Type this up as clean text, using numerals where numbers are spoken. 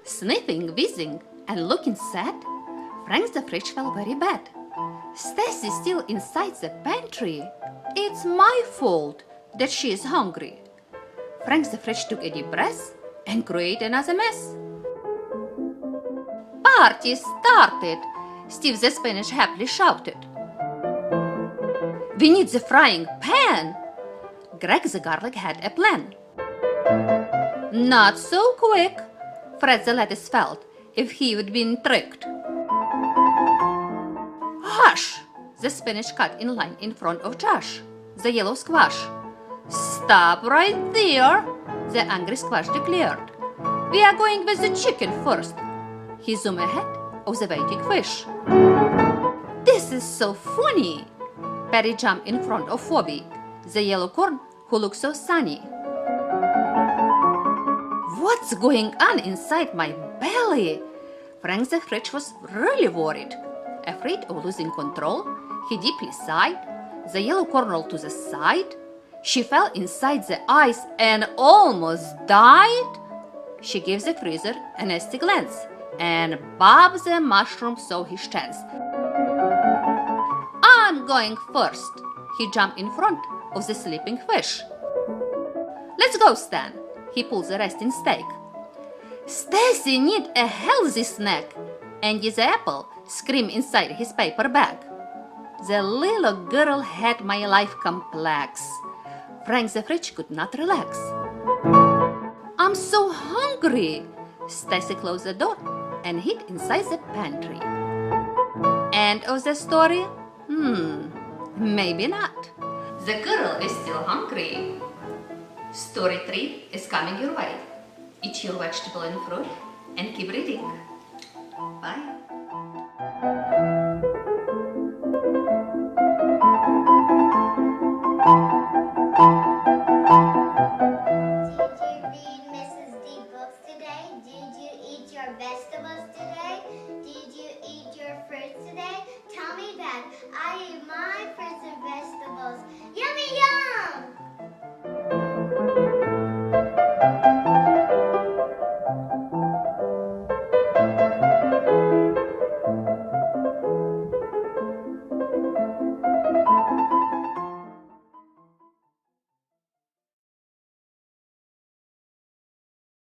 Sniffing, wheezing, and looking sad, Frank the fridge felt very bad. Stacy's still inside the pantry. It's my fault that she is hungry. Frank the fridge took a deep breath and created another mess. Party started, Steve the Spanish happily shouted. We need the frying pan. Greg the garlic had a plan. Not so quick, Fred the lettuce felt if he would been tricked. Hush! The spinach cut in line in front of Josh, the yellow squash. Stop right there, the angry squash declared. We are going with the chicken first. He zoomed ahead of the waiting fish. This is so funny. Patty jumped in front of Phoebe, the yellow corn who looked so sunny. What's going on inside my belly? Frank the fridge was really worried. Afraid of losing control, he deeply sighed. The yellow corn rolled to the side. She fell inside the ice and almost died. She gave the freezer a nasty glance, and Bob the mushroom saw his chance. I'm going first. He jumped in front of the sleeping fish. Let's go, Stan. He pulled the resting steak. Stacy need a healthy snack. Andy the apple screamed inside his paper bag. The little girl had my life complex. Frank the fridge could not relax. I'm so hungry. Stacy closed the door and hid inside the pantry. End of the story? Maybe not. The girl is still hungry. Story 3 is coming your way. Eat your vegetable and fruit and keep reading. Bye.